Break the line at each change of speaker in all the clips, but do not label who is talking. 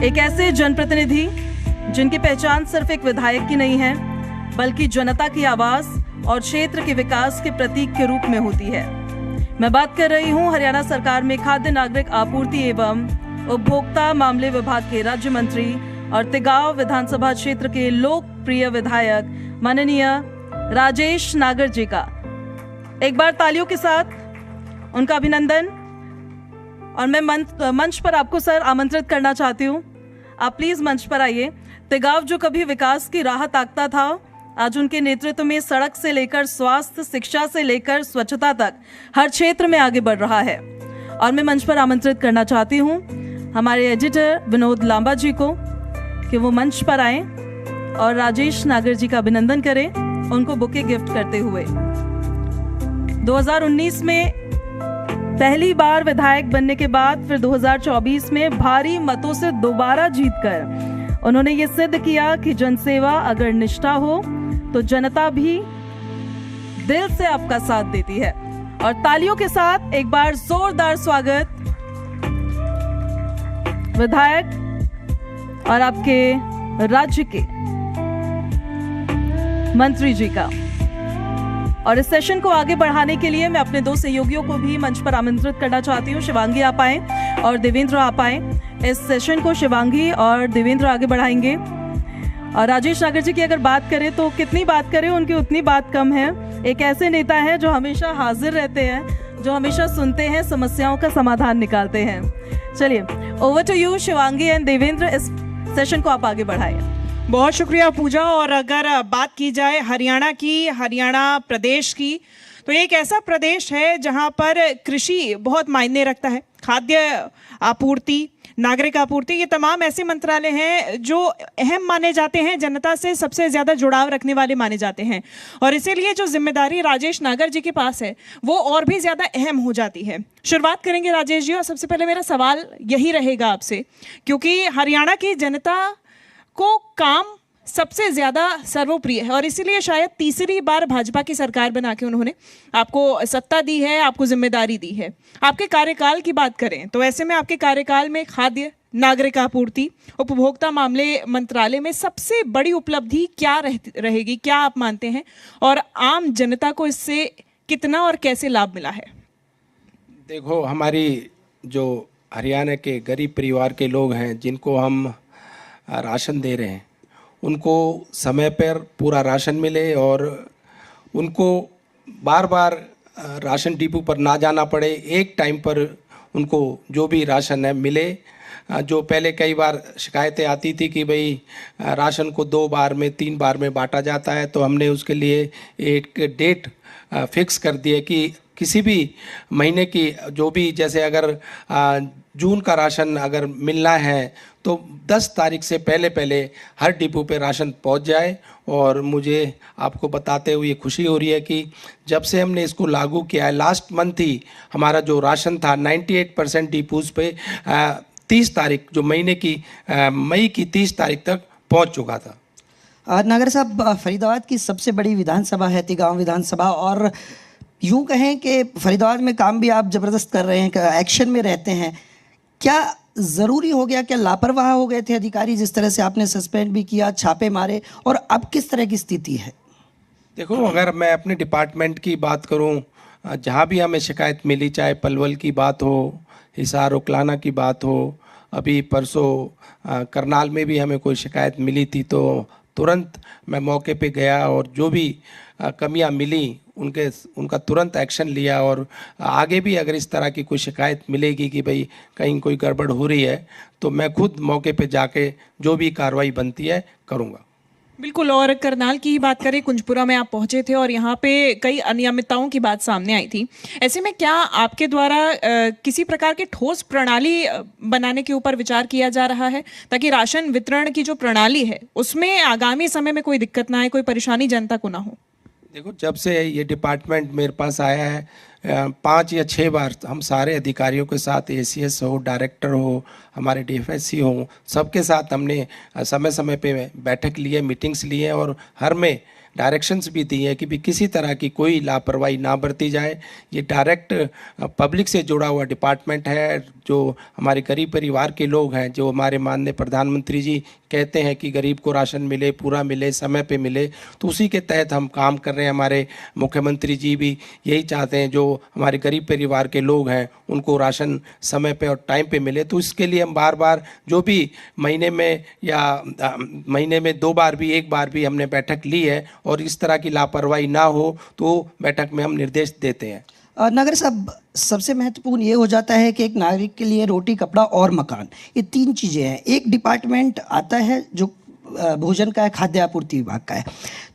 एक ऐसे जनप्रतिनिधि जिनकी पहचान सिर्फ एक विधायक की नहीं है, बल्कि जनता की आवाज और क्षेत्र के विकास के प्रतीक के रूप में होती है। मैं बात कर रही हूं हरियाणा सरकार में खाद्य नागरिक आपूर्ति एवं उपभोक्ता मामले विभाग के राज्य मंत्री और तिगांव विधानसभा क्षेत्र के लोकप्रिय विधायक माननीय राजेश नागर जी का। एक बार तालियों के साथ उनका अभिनंदन। और मैं मंच पर आपको सर आमंत्रित करना चाहती हूँ, आप प्लीज मंच पर आइए। तिगांव जो कभी विकास की राह ताकता था, आज उनके नेतृत्व में सड़क से लेकर स्वास्थ्य, शिक्षा से लेकर स्वच्छता तक हर क्षेत्र में आगे बढ़ रहा है। और मैं मंच पर आमंत्रित करना चाहती हूँ हमारे एडिटर विनोद लांबा जी को कि वो मंच पर आए और राजेश नागर जी का अभिनंदन करें, उनको बुके गिफ्ट करते हुए। 2019 में पहली बार विधायक बनने के बाद फिर 2024 में भारी मतों से दोबारा जीतकर उन्होंने ये सिद्ध किया कि जनसेवा अगर निष्ठा हो तो जनता भी दिल से आपका साथ देती है। और तालियों के साथ एक बार जोरदार स्वागत विधायक और आपके राज्य के मंत्री जी का। और इस सेशन को आगे बढ़ाने के लिए मैं अपने दो सहयोगियों को भी मंच पर आमंत्रित करना चाहती हूँ। शिवांगी आप आए और देवेंद्र आप आए। इस सेशन को शिवांगी और देवेंद्र आगे बढ़ाएंगे। और राजेश नागर जी की अगर बात करें तो कितनी बात करें उनकी उतनी बात कम है। एक ऐसे नेता है जो हमेशा हाजिर रहते हैं, जो हमेशा सुनते हैं, समस्याओं का समाधान निकालते हैं। चलिए, over to you Shivangi and Devendra, इस सेशन को आप आगे बढ़ाइए।
बहुत शुक्रिया पूजा। और अगर बात की जाए हरियाणा की, हरियाणा प्रदेश की, तो एक ऐसा प्रदेश है जहां पर कृषि बहुत मायने रखता है। खाद्य आपूर्ति, नागरिक आपूर्ति, ये तमाम ऐसे मंत्रालय हैं जो अहम माने जाते हैं, जनता से सबसे ज़्यादा जुड़ाव रखने वाले माने जाते हैं। और इसीलिए जो जिम्मेदारी राजेश नागर जी के पास है वो और भी ज़्यादा अहम हो जाती है। शुरुआत करेंगे राजेश जी, और सबसे पहले मेरा सवाल यही रहेगा आपसे, क्योंकि हरियाणा की जनता को काम सबसे ज़्यादा सर्वप्रिय है और इसीलिए शायद तीसरी बार भाजपा की सरकार बना के उन्होंने आपको सत्ता दी है, आपको जिम्मेदारी दी है। आपके कार्यकाल की बात करें तो ऐसे में आपके कार्यकाल में खाद्य नागरिक आपूर्ति उपभोक्ता मामले मंत्रालय में सबसे बड़ी उपलब्धि क्या रहेगी, क्या आप मानते हैं, और आम जनता को इससे कितना और कैसे लाभ मिला है?
देखो, हमारी जो हरियाणा के गरीब परिवार के लोग हैं जिनको हम राशन दे रहे हैं, उनको समय पर पूरा राशन मिले और उनको बार बार राशन डिपो पर ना जाना पड़े, एक टाइम पर उनको जो भी राशन है मिले। जो पहले कई बार शिकायतें आती थी कि भाई राशन को 2 बार में 3 बार में बांटा जाता है, तो हमने उसके लिए एक डेट फिक्स कर दी है कि किसी भी महीने की जो भी, जैसे अगर जून का राशन अगर मिलना है तो 10 तारीख से पहले हर डिपो पे राशन पहुंच जाए। और मुझे आपको बताते हुए खुशी हो रही है कि जब से हमने इसको लागू किया है, लास्ट मंथ ही हमारा जो राशन था 98% डिपोज पे 30 तारीख, जो महीने की मई की 30 तारीख तक पहुंच चुका था।
नागर साहब, फरीदाबाद की सबसे बड़ी विधानसभा है तिगांव विधानसभा, और यूँ कहें कि फरीदाबाद में काम भी आप ज़बरदस्त कर रहे हैं, एक्शन में रहते हैं। क्या ज़रूरी हो गया, क्या लापरवाह हो गए थे अधिकारी, जिस तरह से आपने सस्पेंड भी किया, छापे मारे, और अब किस तरह की स्थिति है?
देखो, अगर मैं अपने डिपार्टमेंट की बात करूं, जहां भी हमें शिकायत मिली, चाहे पलवल की बात हो, हिसार ओकलाना की बात हो, अभी परसों करनाल में भी हमें कोई शिकायत मिली थी, तो तुरंत मैं मौके पे गया और जो भी कमियां मिली उनका तुरंत एक्शन लिया। और आगे भी अगर इस तरह की कोई शिकायत मिलेगी कि भाई कहीं कोई गड़बड़ हो रही है, तो मैं खुद मौके पे जाके जो भी कार्रवाई बनती है करूँगा।
बिल्कुल। और करनाल की ही बात करें, कुंजपुरा में आप पहुंचे थे और यहाँ पे कई अनियमितताओं की बात सामने आई थी। ऐसे में क्या आपके द्वारा किसी प्रकार की ठोस प्रणाली बनाने के ऊपर विचार किया जा रहा है, ताकि राशन वितरण की जो प्रणाली है उसमें आगामी समय में कोई दिक्कत ना आए, कोई परेशानी जनता को ना हो?
देखो, जब से ये डिपार्टमेंट मेरे पास आया है, 5 या 6 बार हम सारे अधिकारियों के साथ, ACS हो, डायरेक्टर हो, हमारे DFSC हो, सबके साथ हमने समय समय पे बैठक ली है, मीटिंग्स ली है, और हर में डायरेक्शंस भी दी हैं कि भी किसी तरह की कोई लापरवाही ना बरती जाए। ये डायरेक्ट पब्लिक से जुड़ा हुआ डिपार्टमेंट है। जो हमारे गरीब परिवार के लोग हैं, जो हमारे माननीय प्रधानमंत्री जी कहते हैं कि गरीब को राशन मिले, पूरा मिले, समय पे मिले, तो उसी के तहत हम काम कर रहे हैं। हमारे मुख्यमंत्री जी भी यही चाहते हैं, जो हमारे गरीब परिवार के लोग हैं उनको राशन समय पे और टाइम पे मिले। तो इसके लिए हम बार बार जो भी महीने में या महीने में 2 बार भी, 1 बार भी हमने बैठक ली है, और इस तरह की लापरवाही ना हो तो बैठक में हम निर्देश देते हैं।
नगर साहब, सबसे महत्वपूर्ण ये हो जाता है कि एक नागरिक के लिए रोटी, कपड़ा और मकान, ये 3 चीज़ें हैं। एक डिपार्टमेंट आता है जो भोजन का है, खाद्य आपूर्ति विभाग का है।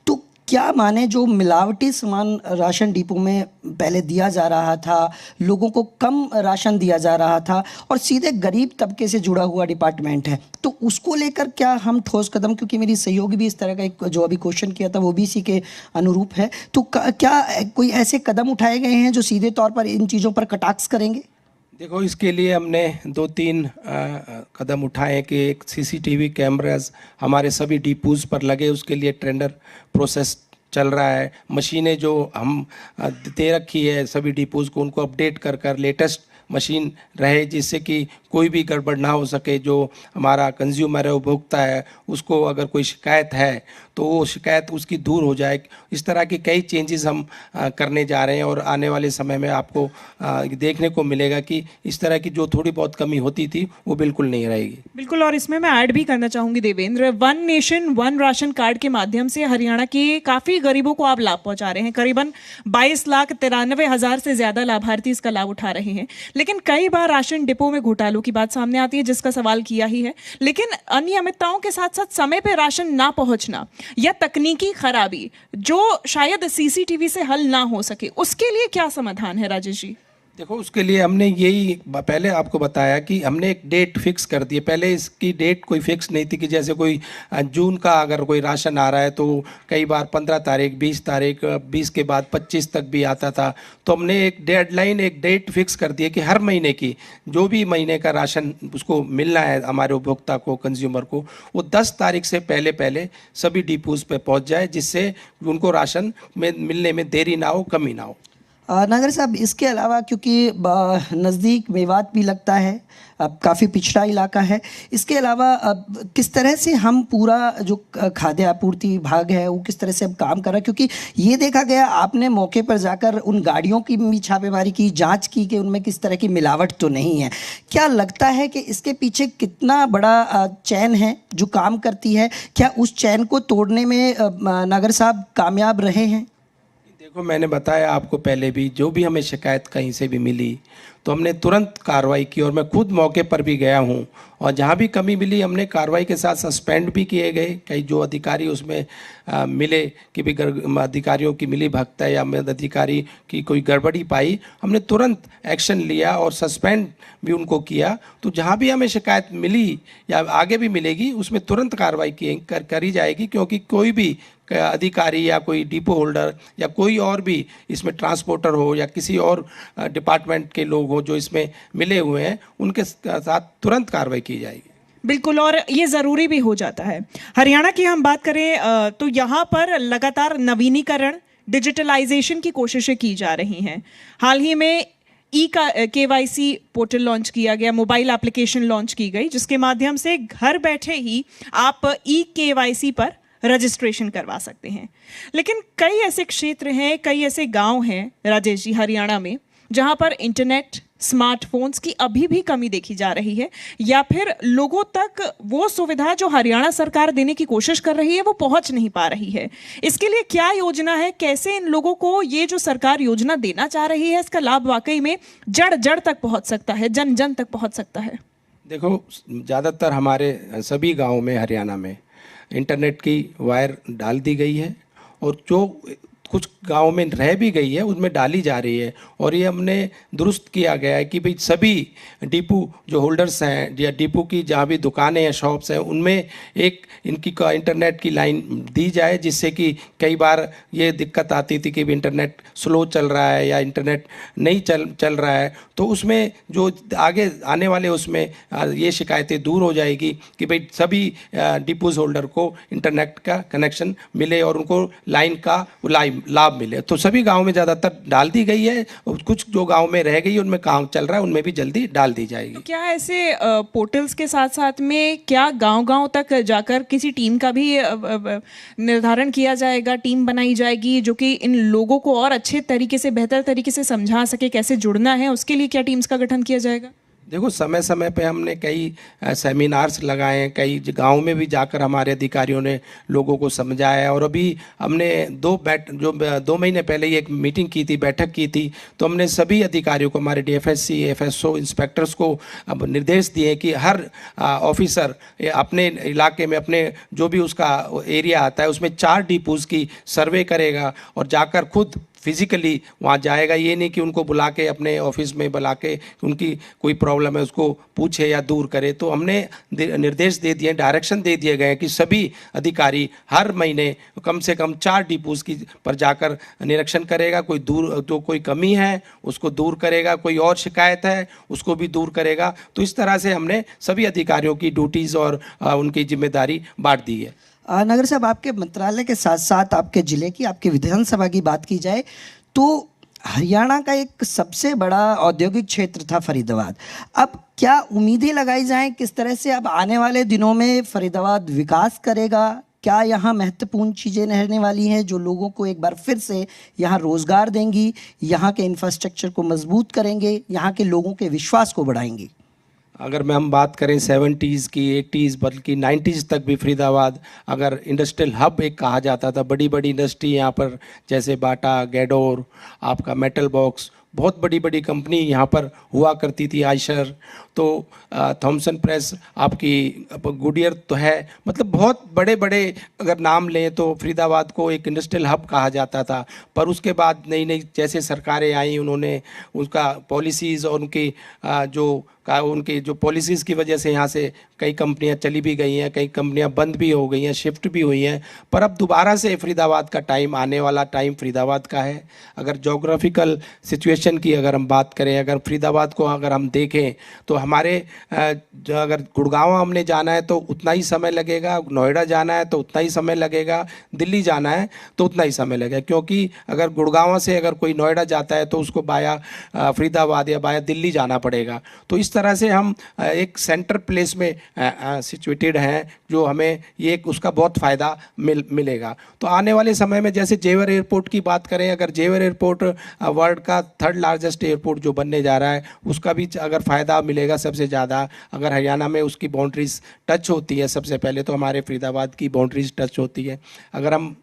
तो क्या माने जो मिलावटी सामान राशन डिपो में पहले दिया जा रहा था, लोगों को कम राशन दिया जा रहा था, और सीधे गरीब तबके से जुड़ा हुआ डिपार्टमेंट है, तो उसको लेकर क्या हम ठोस कदम, क्योंकि मेरी सहयोगी भी इस तरह का एक जो अभी क्वेश्चन किया था वो भी इसी के अनुरूप है, तो क्या कोई ऐसे कदम उठाए गए हैं जो सीधे तौर पर इन चीज़ों पर कटाक्ष करेंगे?
देखो, इसके लिए हमने 2-3 कदम उठाए कि एक सीसीटीवी कैमरास हमारे सभी डिपोज पर लगे, उसके लिए टेंडर प्रोसेस चल रहा है। मशीनें जो हम दे रखी है सभी डिपोज को, उनको अपडेट कर कर लेटेस्ट मशीन रहे, जिससे कि कोई भी गड़बड़ ना हो सके। जो हमारा कंज्यूमर है, उपभोक्ता है, उसको अगर कोई शिकायत है तो वो शिकायत उसकी दूर हो जाए। इस तरह की कई चेंजेस हम करने जा रहे हैं, और आने वाले समय में आपको देखने को मिलेगा कि इस तरह की जो थोड़ी बहुत कमी होती थी वो बिल्कुल नहीं रहेगी।
बिल्कुल, और इसमें मैं ऐड भी करना चाहूंगी Devendra, one nation one ration card के माध्यम से हरियाणा के काफ़ी गरीबों को आप लाभ पहुंचा रहे हैं। करीबन 22,93,000 से ज़्यादा लाभार्थी इसका लाभ उठा रहे हैं। लेकिन कई बार राशन डिपो में घोटालों की बात सामने आती है, जिसका सवाल किया ही है। लेकिन अनियमितताओं के साथ साथ समय पे राशन ना पहुंचना या तकनीकी खराबी जो शायद सीसीटीवी से हल ना हो सके, उसके लिए क्या समाधान है राजेश जी?
देखो, उसके लिए हमने यही पहले आपको बताया कि हमने एक डेट फिक्स कर दी है। पहले इसकी डेट कोई फिक्स नहीं थी कि जैसे कोई जून का अगर कोई राशन आ रहा है तो कई बार 15 तारीख, 20 तारीख, 20 के बाद 25 तक भी आता था। तो हमने एक डेडलाइन, एक डेट फिक्स कर दी है कि हर महीने की जो भी महीने का राशन उसको मिलना है हमारे उपभोक्ता को, कंज्यूमर को, वो 10 तारीख से पहले पहले सभी डिपोज पे पहुंच जाए, जिससे उनको राशन में मिलने में देरी ना हो, कमी ना हो।
नागर साहब, इसके अलावा क्योंकि नज़दीक मेवात भी लगता है, अब काफ़ी पिछड़ा इलाका है, इसके अलावा किस तरह से हम पूरा जो खाद्य आपूर्ति विभाग है वो किस तरह से अब काम कर रहा है? क्योंकि ये देखा गया, आपने मौके पर जाकर उन गाड़ियों की भी छापेमारी की, जांच की कि उनमें किस तरह की मिलावट तो नहीं है। क्या लगता है कि इसके पीछे कितना बड़ा चैन है जो काम करती है? क्या उस चैन को तोड़ने में नागर साहब कामयाब रहे हैं?
देखो, मैंने बताया आपको पहले भी, जो भी हमें शिकायत कहीं से भी मिली तो हमने तुरंत कार्रवाई की, और मैं खुद मौके पर भी गया हूं, और जहां भी कमी मिली हमने कार्रवाई के साथ सस्पेंड भी किए गए। कई जो अधिकारी उसमें मिले कि भी अधिकारियों की मिली भगत है या अधिकारी की कोई गड़बड़ी पाई, हमने तुरंत एक्शन लिया और सस्पेंड भी उनको किया। तो जहां भी हमें शिकायत मिली या आगे भी मिलेगी, उसमें तुरंत कार्रवाई करी जाएगी, क्योंकि कोई भी अधिकारी या कोई डिपो होल्डर या कोई और भी इसमें ट्रांसपोर्टर हो या किसी और डिपार्टमेंट के लोग हो जो इसमें मिले हुए हैं, उनके साथ तुरंत कार्रवाई की जाएगी।
बिल्कुल, और ये ज़रूरी भी हो जाता है। हरियाणा की हम बात करें तो यहाँ पर लगातार नवीनीकरण, डिजिटलाइजेशन की कोशिशें की जा रही हैं। हाल ही में KYC पोर्टल लॉन्च किया गया, मोबाइल एप्लीकेशन लॉन्च की गई, जिसके माध्यम से घर बैठे ही आप KYC पर रजिस्ट्रेशन करवा सकते हैं। लेकिन कई ऐसे क्षेत्र हैं, कई ऐसे गांव हैं राजेश जी हरियाणा में, जहां पर इंटरनेट, स्मार्टफोन्स की अभी भी कमी देखी जा रही है, या फिर लोगों तक वो सुविधा जो हरियाणा सरकार देने की कोशिश कर रही है वो पहुंच नहीं पा रही है। इसके लिए क्या योजना है? कैसे इन लोगों को ये जो सरकार योजना देना चाह रही है, इसका लाभ वाकई में जड़ जड़ तक पहुंच सकता है, जन जन तक पहुंच सकता है?
देखो, ज़्यादातर हमारे सभी गाँव में हरियाणा में इंटरनेट की वायर डाल दी गई है, और जो कुछ गाँव में रह भी गई है उसमें डाली जा रही है। और ये हमने दुरुस्त किया गया है कि भाई सभी डिपो जो होल्डर्स हैं या डिपो की जहाँ भी दुकानें या शॉप्स हैं उनमें एक इनकी इंटरनेट की लाइन दी जाए, जिससे कि कई बार ये दिक्कत आती थी कि इंटरनेट स्लो चल रहा है या इंटरनेट नहीं चल रहा है, तो उसमें जो आगे आने वाले उसमें ये शिकायतें दूर हो जाएगी कि भाई सभी डिपोज होल्डर को इंटरनेट का कनेक्शन मिले और उनको लाइन का लाभ मिले। तो सभी गाँव में ज़्यादातर डाल दी गई है, कुछ जो गाँव में रह गई उनमें काम चल रहा है, उनमें भी जल्दी डाल दी जाएगी।
क्या ऐसे पोर्टल्स के साथ साथ में क्या गांव-गांव तक जाकर किसी टीम का भी निर्धारण किया जाएगा, टीम बनाई जाएगी जो कि इन लोगों को और अच्छे तरीके से बेहतर तरीके से समझा सके कैसे जुड़ना है, उसके लिए क्या टीम्स का गठन किया जाएगा?
देखो समय समय पे हमने कई सेमिनार्स लगाए हैं, कई गांव में भी जाकर हमारे अधिकारियों ने लोगों को समझाया। और अभी हमने 2 महीने पहले ही एक मीटिंग की थी, बैठक की थी, तो हमने सभी अधिकारियों को, हमारे डीएफएससी, एफएसओ, इंस्पेक्टर्स को अब निर्देश दिए कि हर ऑफिसर अपने इलाके में अपने जो भी उसका एरिया आता है उसमें 4 डिपोज की सर्वे करेगा और जाकर खुद फिजिकली वहाँ जाएगा। ये नहीं कि उनको बुला के अपने ऑफिस में बुला के उनकी कोई प्रॉब्लम है उसको पूछे या दूर करे। तो हमने निर्देश दे दिए, डायरेक्शन दे दिए गए कि सभी अधिकारी हर महीने कम से कम 4 डिपोज की पर जाकर निरीक्षण करेगा। कोई दूर जो कोई कमी है उसको दूर करेगा, कोई और शिकायत है उसको भी दूर करेगा। तो इस तरह से हमने सभी अधिकारियों की ड्यूटीज़ और उनकी जिम्मेदारी बांट दी है।
नगर साहब, आपके मंत्रालय के साथ साथ आपके जिले की, आपके विधानसभा की बात की जाए तो हरियाणा का एक सबसे बड़ा औद्योगिक क्षेत्र था फरीदाबाद। अब क्या उम्मीदें लगाई जाएं, किस तरह से अब आने वाले दिनों में फरीदाबाद विकास करेगा? क्या यहाँ महत्वपूर्ण चीज़ें रहने वाली हैं जो लोगों को एक बार फिर से यहाँ रोज़गार देंगी, यहाँ के इंफ्रास्ट्रक्चर को मजबूत करेंगे, यहाँ के लोगों के विश्वास को बढ़ाएंगी?
अगर हम बात करें 70s की, 80s, बल्कि 90s तक भी फरीदाबाद अगर इंडस्ट्रियल हब एक कहा जाता था। बड़ी बड़ी इंडस्ट्री यहाँ पर जैसे बाटा, गैडोर, आपका मेटल बॉक्स, बहुत बड़ी बड़ी कंपनी यहाँ पर हुआ करती थी, आयशर, तो थॉमसन प्रेस, आपकी गुडियर तो है, मतलब बहुत बड़े बड़े अगर नाम लें तो फरीदाबाद को एक इंडस्ट्रियल हब कहा जाता था। पर उसके बाद नई नई जैसे सरकारें आई, उन्होंने उसका पॉलिसीज़ और उनकी जो पॉलिसीज़ की वजह से यहाँ से कई कंपनियाँ चली भी गई हैं, कई कंपनियाँ बंद भी हो गई हैं, शिफ्ट भी हुई हैं। पर अब दोबारा से फरीदाबाद का टाइम, आने वाला टाइम फरीदाबाद का है। अगर जोग्राफिकल सिचुएशन की अगर हम बात करें, अगर फरीदाबाद को अगर हम देखें तो हमारे अगर गुड़गांव हमने जाना है तो उतना ही समय लगेगा, नोएडा जाना है तो उतना ही समय लगेगा, दिल्ली जाना है तो उतना ही समय लगेगा। क्योंकि अगर गुड़गांव से अगर कोई नोएडा जाता है तो उसको बाया फरीदाबाद या बाया दिल्ली जाना पड़ेगा। तो इस तरह से हम एक सेंटर प्लेस में सिचुएटेड हैं, जो हमें ये उसका बहुत फ़ायदा मिलेगा। तो आने वाले समय में जैसे जेवर एयरपोर्ट की बात करें, अगर जेवर एयरपोर्ट वर्ल्ड का 3rd लार्जेस्ट एयरपोर्ट जो बनने जा रहा है, उसका भी अगर फ़ायदा मिलेगा सबसे ज़्यादा, अगर हरियाणा में उसकी बाउंड्रीज टच होती है, सबसे पहले तो हमारे फरीदाबाद की बाउंड्रीज टच होती है। अगर हम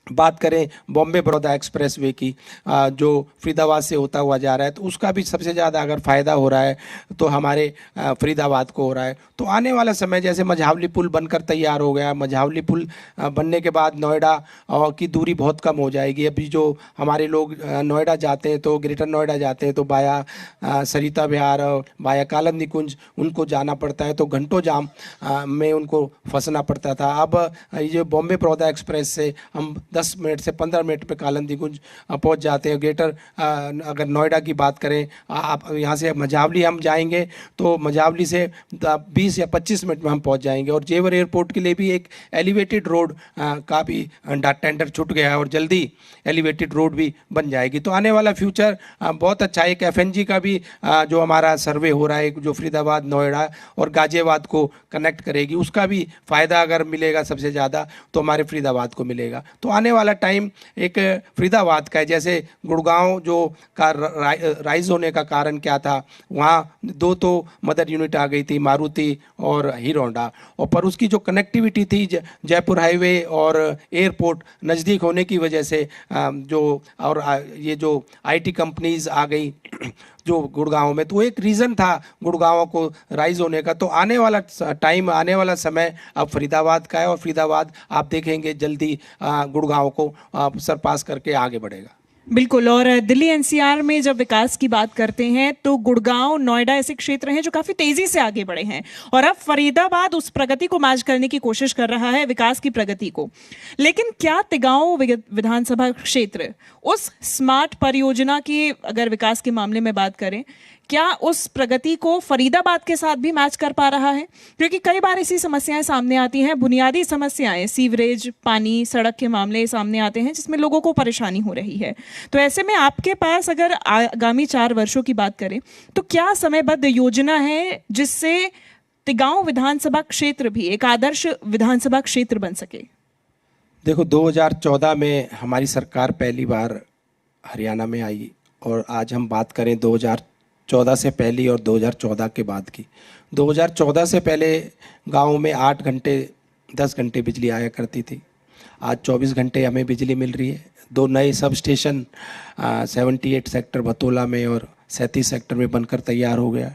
बात करें बॉम्बे बड़ौदा एक्सप्रेस वे की, जो फरीदाबाद से होता हुआ जा रहा है, तो उसका भी सबसे ज़्यादा अगर फ़ायदा हो रहा है तो हमारे फरीदाबाद को हो रहा है। तो आने वाला समय जैसे मझावली पुल बनकर तैयार हो गया, मझावली पुल बनने के बाद नोएडा की दूरी बहुत कम हो जाएगी। अभी जो हमारे लोग नोएडा जाते हैं तो ग्रेटर नोएडा जाते हैं तो बाया सरिता विहार और बाया कालंद निकुंज उनको जाना पड़ता है, तो घंटों जाम में उनको फंसना पड़ता था। अब ये बॉम्बे बड़ौदा एक्सप्रेस से हम 10 मिनट से 15 मिनट पे कालंदी कुंज पहुंच जाते हैं। ग्रेटर अगर नोएडा की बात करें, आप यहाँ से मझावली हम जाएंगे तो मझावली से 20 या 25 मिनट में हम पहुंच जाएंगे। और जेवर एयरपोर्ट के लिए भी एक एलिवेटेड रोड का भी टेंडर छूट गया है और जल्दी एलिवेटेड रोड भी बन जाएगी। तो आने वाला फ्यूचर बहुत अच्छा है। एक FNG का भी जो हमारा सर्वे हो रहा है, जो फरीदाबाद, नोएडा और गाजियाबाद को कनेक्ट करेगी, उसका भी फ़ायदा अगर मिलेगा सबसे ज़्यादा तो हमारे फरीदाबाद को मिलेगा। तो आने वाला टाइम एक फरीदाबाद का है। जैसे गुड़गांव जो का राइज होने का कारण क्या था, वहाँ 2 तो मदर यूनिट आ गई थी, मारुति और हीरो होंडा, और पर उसकी जो कनेक्टिविटी थी जयपुर हाईवे और एयरपोर्ट नज़दीक होने की वजह से ये जो IT कंपनीज आ गई जो गुड़गांव में, तो एक रीज़न था गुड़गांव को राइज होने का। तो आने वाला टाइम, आने वाला समय अब फरीदाबाद का है और फरीदाबाद आप देखेंगे जल्दी गुड़गांव को सरपास करके आगे बढ़ेगा।
बिल्कुल। और दिल्ली एनसीआर में जब विकास की बात करते हैं तो गुड़गांव, नोएडा ऐसे क्षेत्र हैं जो काफी तेजी से आगे बढ़े हैं और अब फरीदाबाद उस प्रगति को मैच करने की कोशिश कर रहा है, विकास की प्रगति को। लेकिन क्या तिगांव विधानसभा क्षेत्र उस स्मार्ट परियोजना की, अगर विकास के मामले में बात करें, क्या उस प्रगति को फरीदाबाद के साथ भी मैच कर पा रहा है? क्योंकि कई बार ऐसी समस्याएं सामने आती हैं, बुनियादी समस्याएं, सीवरेज, पानी, सड़क के मामले सामने आते हैं जिसमें लोगों को परेशानी हो रही है। तो ऐसे में आपके पास अगर आगामी 4 वर्षों की बात करें तो क्या समयबद्ध योजना है जिससे तिगांव विधानसभा क्षेत्र भी एक आदर्श विधानसभा क्षेत्र बन सके?
देखो, 2014 में हमारी सरकार पहली बार हरियाणा में आई और आज हम बात करें 2014 से पहली और 2014 के बाद की। 2014 से पहले गाँव में 8 घंटे 10 घंटे बिजली आया करती थी। आज 24 घंटे हमें बिजली मिल रही है। 2 नए सब स्टेशन 78 सेक्टर बतौला में और 37 सेक्टर में बनकर तैयार हो गया।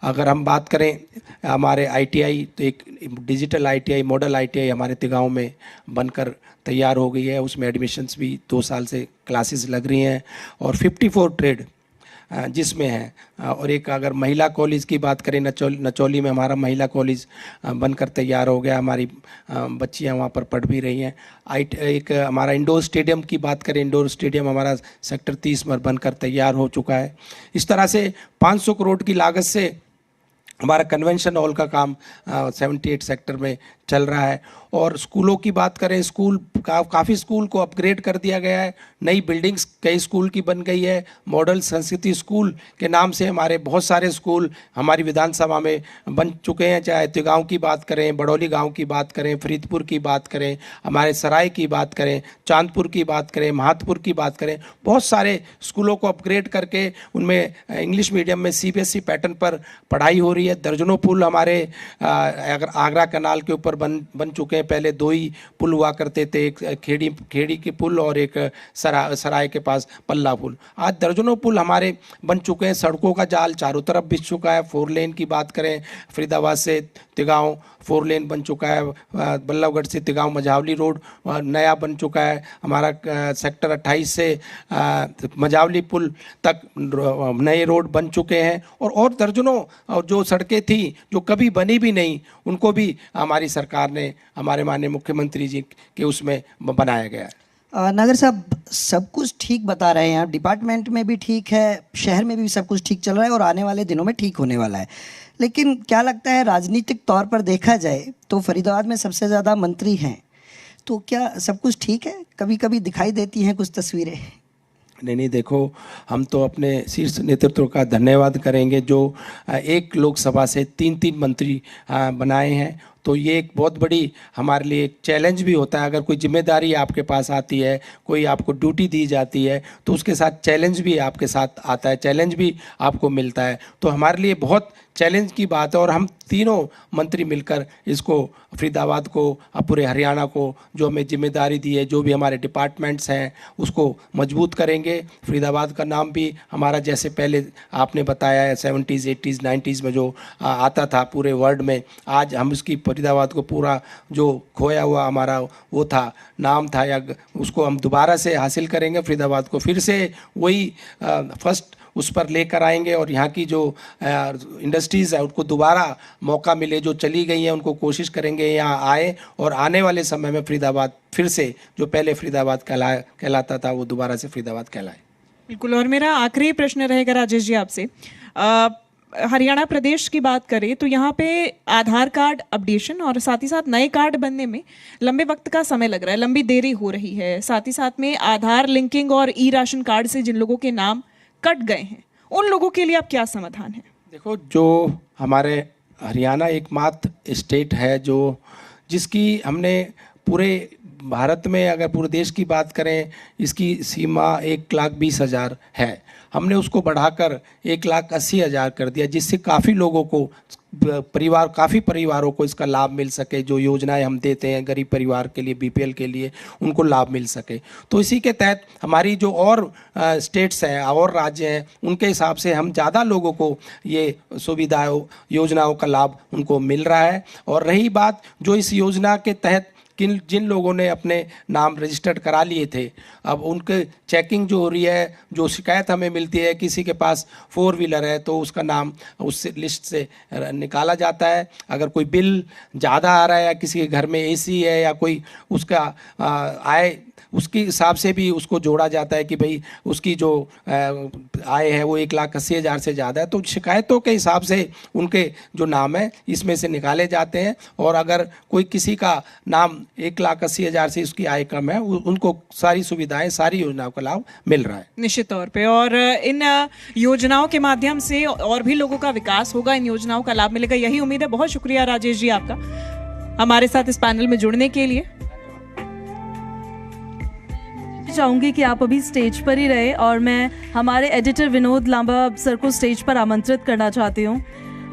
अगर हम बात करें हमारे ITI, तो एक डिजिटल ITI, मॉडल ITI हमारे तिगांव में बनकर तैयार हो गई है। उसमें एडमिशन्स भी 2 साल से क्लासेस लग रही हैं और 54 ट्रेड जिसमें है। और एक अगर महिला कॉलेज की बात करें, नचौली में हमारा महिला कॉलेज बनकर तैयार हो गया। हमारी बच्चियां वहां पर पढ़ भी रही हैं। एक हमारा इंडोर स्टेडियम की बात करें, इंडोर स्टेडियम हमारा सेक्टर 30 में बनकर तैयार हो चुका है। इस तरह से 500 करोड़ की लागत से हमारा कन्वेंशन हॉल का काम 78 सेक्टर में चल रहा है। और स्कूलों की बात करें, स्कूल काफ़ी स्कूल को अपग्रेड कर दिया गया है। नई बिल्डिंग्स कई स्कूल की बन गई है। मॉडल संस्कृति स्कूल के नाम से हमारे बहुत सारे स्कूल हमारी विधानसभा में बन चुके हैं। चाहे तिगांव की बात करें, बड़ौली गांव की बात करें, फरीदपुर की बात करें, हमारे सराय की बात करें, चांदपुर की बात करें, महातपुर की बात करें, बहुत सारे स्कूलों को अपग्रेड करके उनमें इंग्लिश मीडियम में CBSE पैटर्न पर पढ़ाई हो रही है। दर्जनों पुल हमारे अगर आगरा कनाल के ऊपर बन चुके हैं। पहले 2 ही पुल हुआ करते थे, एक खेड़ी के पुल और एक सराय के पास पल्ला पुल। आज दर्जनों पुल हमारे बन चुके हैं। सड़कों का जाल चारों तरफ बिछ चुका है। 4 लेन की बात करें, फरीदाबाद से तिगांव 4 लेन बन चुका है। बल्लभगढ़ से तिगांव मझावली रोड नया बन चुका है। हमारा सेक्टर 28 से मझावली पुल तक नए रोड बन चुके हैं। और दर्जनों जो सड़कें थी जो कभी बनी भी नहीं, उनको भी हमारी सरकार ने, हमारे माननीय मुख्यमंत्री जी के उसमें बनाया गया है।
नागर साहब, सब कुछ ठीक बता रहे हैं आप, डिपार्टमेंट में भी ठीक है, शहर में भी सब कुछ ठीक चल रहा है और आने वाले दिनों में ठीक होने वाला है। लेकिन क्या लगता है, राजनीतिक तौर पर देखा जाए तो फरीदाबाद में सबसे ज़्यादा मंत्री हैं, तो क्या सब कुछ ठीक है? कभी कभी दिखाई देती हैं कुछ तस्वीरें।
नहीं, देखो, हम तो अपने शीर्ष नेतृत्व का धन्यवाद करेंगे जो एक लोकसभा से 3 मंत्री बनाए हैं। तो ये एक बहुत बड़ी हमारे लिए एक चैलेंज भी होता है। अगर कोई जिम्मेदारी आपके पास आती है, कोई आपको ड्यूटी दी जाती है, तो उसके साथ चैलेंज भी आपके साथ आता है, चैलेंज भी आपको मिलता है। तो हमारे लिए बहुत चैलेंज की बात है और हम तीनों मंत्री मिलकर इसको, फरीदाबाद को, पूरे हरियाणा को जो हमें जिम्मेदारी दी है, जो भी हमारे डिपार्टमेंट्स हैं, उसको मजबूत करेंगे। फरीदाबाद का नाम भी हमारा, जैसे पहले आपने बताया है 70s 80s 90s में जो आता था पूरे वर्ल्ड में, आज हम उसकी फरीदाबाद को पूरा जो खोया हुआ हमारा वो था नाम था, या उसको हम दोबारा से हासिल करेंगे। फरीदाबाद को फिर से वही फर्स्ट उस पर लेकर आएंगे और यहाँ की जो इंडस्ट्रीज़ है उनको दोबारा मौका मिले, जो चली गई हैं उनको कोशिश करेंगे यहाँ आए और आने वाले समय में फरीदाबाद फिर से जो पहले फरीदाबाद कहलाता था वो दोबारा से फरीदाबाद कहलाए।
बिल्कुल। और मेरा आखिरी प्रश्न रहेगा राजेश जी आपसे, हरियाणा प्रदेश की बात करें तो यहाँ पे आधार कार्ड अपडेशन और साथ ही साथ नए कार्ड बनने में लंबे वक्त का समय लग रहा है, लंबी देरी हो रही है। साथ ही साथ में आधार लिंकिंग और राशन कार्ड से जिन लोगों के नाम कट गए हैं, उन लोगों के लिए अब क्या समाधान है?
देखो, जो हमारे हरियाणा एकमात्र स्टेट है जो जिसकी हमने पूरे भारत में, अगर पूरे देश की बात करें, इसकी सीमा 1,20,000 है। हमने उसको बढ़ाकर 1,80,000 कर दिया, जिससे काफ़ी लोगों को परिवार, काफ़ी परिवारों को इसका लाभ मिल सके। जो योजनाएं हम देते हैं गरीब परिवार के लिए, बीपीएल के लिए, उनको लाभ मिल सके। तो इसी के तहत हमारी जो और स्टेट्स हैं और राज्य हैं, उनके हिसाब से हम ज़्यादा लोगों को ये सुविधाओं, योजनाओं का लाभ उनको मिल रहा है। और रही बात जो इस योजना के तहत जिन लोगों ने अपने नाम रजिस्टर्ड करा लिए थे, अब उनके चेकिंग जो हो रही है, जो शिकायत हमें मिलती है, किसी के पास 4 व्हीलर है तो उसका नाम उस लिस्ट से निकाला जाता है। अगर कोई बिल ज़्यादा आ रहा है या किसी के घर में एसी है या कोई उसका आय, उसके हिसाब से भी उसको जोड़ा जाता है कि भाई उसकी जो आय है वो 1,80,000 से ज़्यादा है, तो शिकायतों के हिसाब से उनके जो नाम है इसमें से निकाले जाते हैं। और अगर कोई किसी का नाम 1,80,000 से उसकी आय कम है, उनको सारी सुविधाएं, सारी योजनाओं का लाभ मिल रहा है
निश्चित तौर पे। और इन योजनाओं के माध्यम से और भी लोगों का विकास होगा, इन योजनाओं का लाभ मिलेगा, यही उम्मीद है। बहुत शुक्रिया राजेश जी आपका हमारे साथ इस पैनल में जुड़ने के लिए।
चाहूंगी कि आप अभी स्टेज पर ही रहे और मैं हमारे एडिटर विनोद लांबा सर को स्टेज पर आमंत्रित करना चाहती हूँ।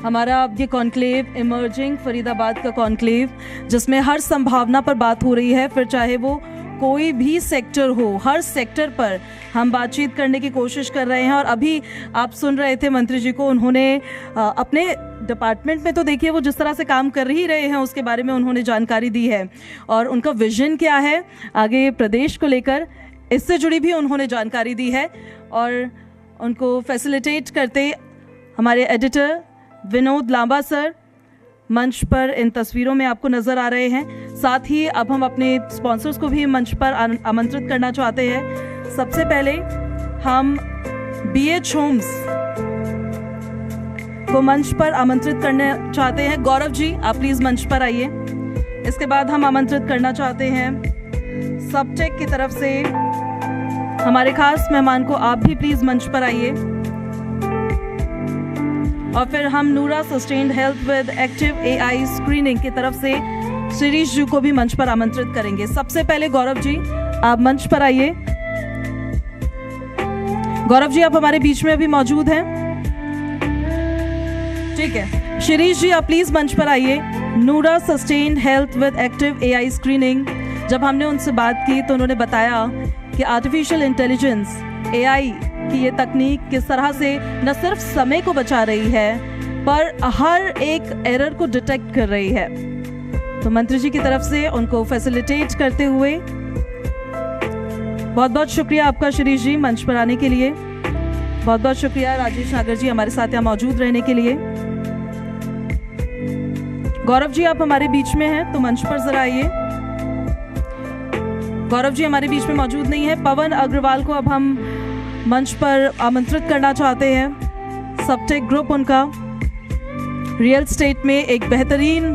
हमारा ये कॉन्क्लेव इमर्जिंग फरीदाबाद का कॉन्क्लेव, जिसमें हर संभावना पर बात हो रही है, फिर चाहे वो कोई भी सेक्टर हो, हर सेक्टर पर हम बातचीत करने की कोशिश कर रहे हैं। और अभी आप सुन रहे थे मंत्री जी को, उन्होंने अपने डिपार्टमेंट में तो देखिए वो जिस तरह से काम कर ही रहे हैं उसके बारे में उन्होंने जानकारी दी है और उनका विजन क्या है आगे प्रदेश को लेकर, इससे जुड़ी भी उन्होंने जानकारी दी है। और उनको फैसिलिटेट करते हमारे एडिटर विनोद लांबा सर मंच पर इन तस्वीरों में आपको नज़र आ रहे हैं। साथ ही अब हम अपने स्पॉन्सर्स को भी मंच पर आमंत्रित करना चाहते हैं। सबसे पहले हम BH होम्स को मंच पर आमंत्रित करना चाहते हैं। गौरव जी आप प्लीज़ मंच पर आइए। इसके बाद हम आमंत्रित करना चाहते हैं सबटेक की तरफ से हमारे खास मेहमान को, आप भी प्लीज मंच पर आइए। और फिर हम नूरा sustained health with active AI screening की तरफ से शिरीष जी को भी मंच पर आमंत्रित करेंगे। सबसे पहले गौरव जी आप मंच पर आइए। गौरव जी आप हमारे बीच में अभी मौजूद हैं? ठीक है, शिरीष जी आप प्लीज मंच पर आइए। नूरा sustained health with active AI screening, जब हमने उनसे बात की तो उन्होंने बताया कि आर्टिफिशियल इंटेलिजेंस AI की ये तकनीक किस तरह से न सिर्फ समय को बचा रही है पर हर एक एरर को डिटेक्ट कर रही है। तो मंत्री जी की तरफ से उनको फैसिलिटेट करते हुए बहुत बहुत शुक्रिया आपका शिरीष जी मंच पर आने के लिए। बहुत बहुत शुक्रिया राजेश नागर जी हमारे साथ यहाँ मौजूद रहने के लिए। गौरव जी आप हमारे बीच में हैं तो मंच पर जरा आइए। गौरव जी हमारे बीच में मौजूद नहीं है। पवन अग्रवाल को अब हम मंच पर आमंत्रित करना चाहते हैं। सबटेक ग्रुप उनका रियल एस्टेट में एक बेहतरीन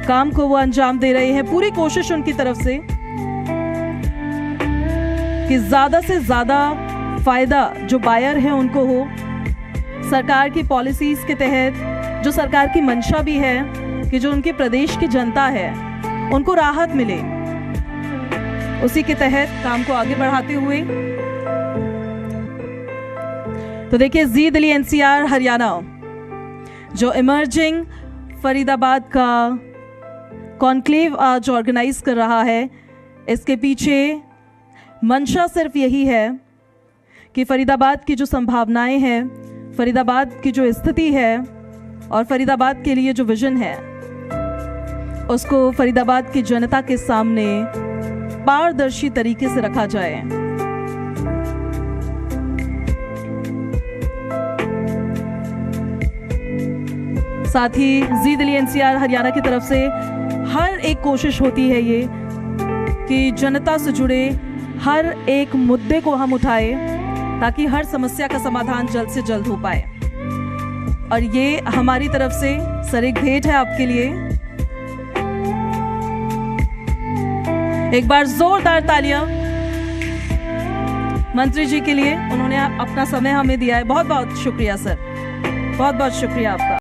काम को वो अंजाम दे रहे हैं। पूरी कोशिश उनकी तरफ से कि ज़्यादा से ज़्यादा फायदा जो बायर है उनको हो। सरकार की पॉलिसीज़ के तहत जो सरकार की मंशा भी है कि जो उनके प्रदेश की जनता है उनको राहत मिले, उसी के तहत काम को आगे बढ़ाते हुए तो देखिए जी दिल्ली NCR हरियाणा जो इमर्जिंग फरीदाबाद का कॉन्क्लेव आज ऑर्गेनाइज कर रहा है, इसके पीछे मंशा सिर्फ यही है कि फरीदाबाद की जो संभावनाएं हैं, फरीदाबाद की जो स्थिति है और फरीदाबाद के लिए जो विजन है उसको फरीदाबाद की जनता के सामने पारदर्शी तरीके से रखा जाए। साथ ही जी दिल्ली NCR हरियाणा की तरफ से हर एक कोशिश होती है ये कि जनता से जुड़े हर एक मुद्दे को हम उठाए ताकि हर समस्या का समाधान जल्द से जल्द हो पाए। और ये हमारी तरफ से सर एक भेंट है आपके लिए। एक बार जोरदार तालियां मंत्री जी के लिए, उन्होंने अपना समय हमें दिया है। बहुत बहुत शुक्रिया सर, बहुत बहुत शुक्रिया आपका।